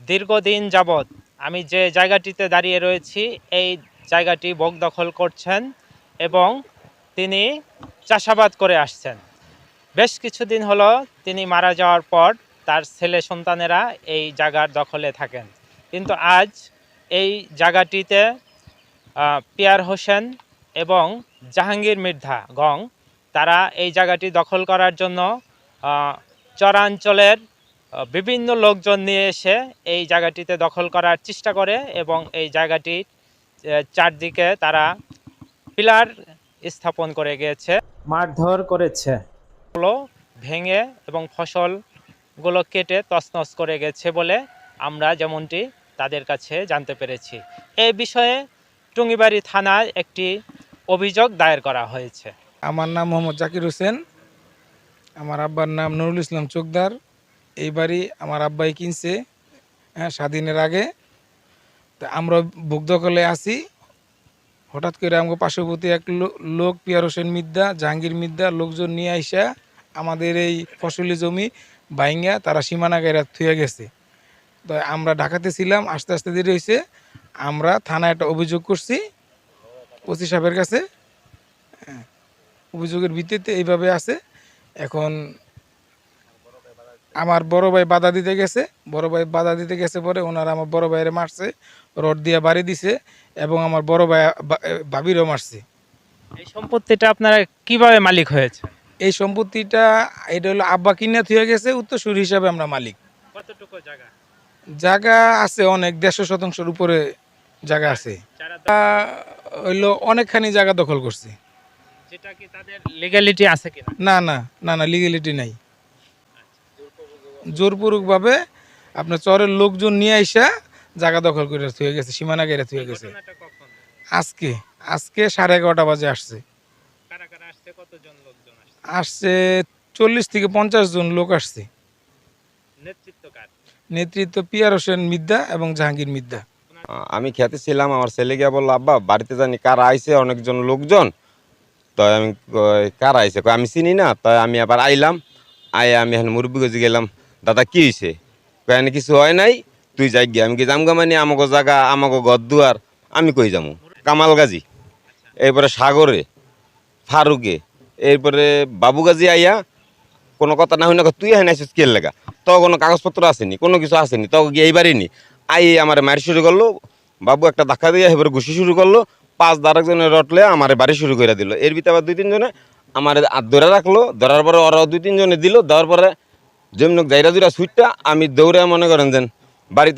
দীর্ঘদিন যাবৎ আমি যে জায়গাটিতে দাঁড়িয়ে রয়েছি এই জায়গাটি ভোগ দখল করছেন এবং তিনি চাষাবাদ করে আসছেন। বেশ কিছুদিন হলো তিনি মারা যাওয়ার পর তার ছেলে সন্তানেরা এই জায়গার দখলে থাকেন, কিন্তু আজ এই জায়গাটিতে পিয়ার হোসেন এবং জাহাঙ্গীর মৃধা গং তারা এই জায়গাটি দখল করার জন্য চরাঞ্চলের বিভিন্ন লোকজন নিয়ে এসে এই জায়গাটিতে দখল করার চেষ্টা করে এবং এই জায়গাটির চারদিকে তারা পিলার স্থাপন করে গিয়েছে, মারধর করেছে, ভেঙে এবং ফসলগুলো কেটে তছনছ করে গেছে বলে আমরা যেমনটি তাদের কাছে জানতে পেরেছি। এই বিষয়ে টুঙ্গিবাড়ি থানায় একটি অভিযোগ দায়ের করা হয়েছে। আমার নাম মোহাম্মদ জাকির হোসেন, আমার আব্বার নাম নুরুল ইসলাম চোকদার। এই বাড়ি আমার আব্বাই কিনছে স্বাধীনের আগে। তা আমরা ভোগ দখলে আছি। হঠাৎ করে আমাকে পার্শ্ববর্তী এক লোক পিয়ার হোসেন মিদ্দা, জাহাঙ্গীর মিদ্দা লোকজন নিয়ে আইসা আমাদের এই ফসলি জমি বাইঙ্গা তারা সীমানা গাইরা থুয়ে গেছে। তো আমরা ঢাকাতে ছিলাম, আস্তে আস্তে দেরি হয়েছে। আমরা থানায় একটা অভিযোগ করছি ওসি সাহেবের কাছে। অভিযোগের ভিত্তিতে এইভাবে আছে। এখন আমার বড় ভাই বাধা দিতে গেছে পরে ওনারা আমার বড় ভাইয়ের মারছে, রড দিয়ে বাড়ি দিছে এবং আমার বড় ভাই ভাবিরও মারছে। এই সম্পত্তিটা আপনারা কিভাবে মালিক হয়েছে? এই সম্পত্তিটা এটা হলো আব্বা কিনে থুয়ে গেছে, উত্তরসূরি হিসাবে আমরা মালিক। কতটুকু জায়গা? জায়গা আছে অনেক, 150% উপরে জায়গা আছে। হইলো অনেকখানি জায়গা দখল করছে। যেটা কি তাদের লিগ্যালিটি আছে কিনা? না না না না লিগ্যালিটি নাই। জোরপূর্বকভাবে আপনার চরের লোকজন নিয়ে আইসা জায়গা দখল করে থুয়ে গেছে, সীমানা গেড়ে থুয়ে গেছে। আজকে 11:30 বাজে আসছে। আসছে 40 থেকে 50 জন লোক আসছে। নেতৃত্ব পিয়ার হোসেন মিদ্দা এবং জাহাঙ্গীর মিদ্দা। আমি খেতে ছিলাম, আমার ছেলে গিয়া বললো আব্বা বাড়িতে জানি কারা আইছে, অনেকজন লোকজন। তো আমি কারা আইছে আমি চিনি না। তাই আমি আবার আইলাম, আমি এখন মুরব্বী গেছি গেলাম, দাদা কি হয়েছে? এখানে কিছু হয় নাই, তুই যাই গিয়ে। আমি কি জামগা মানে আমাকে জায়গা আমাকে ঘর দুয়ার, আমি কই যাবো? কামাল গাজী, এরপরে সাগরে, ফারুকে, এরপরে বাবু গাজী আইয়া কোনো কথা না হই না, তুই হ্যাঁ নাইছিস কে লেগা? তো কোনো কাগজপত্র আসেনি, কোনো কিছু আসেনি। তো গিয়ে এইবারই নি আমার মায়ের শুরু করলো। বাবু একটা ধাক্কা দিয়ে এবার ঘুষি শুরু করলো। 5-10 রটলে আমার বাড়ি শুরু করে দিল। এর ভিতরে আবার 2-3 জনে আমার ধরে রাখলো। ধরার পরে ওরা 2-3 জনে দিল। দেওয়ার পরে যেমন জায়গা দুরা সুইটটা আমি দৌড়ে মনে করেন যেন বাড়িতে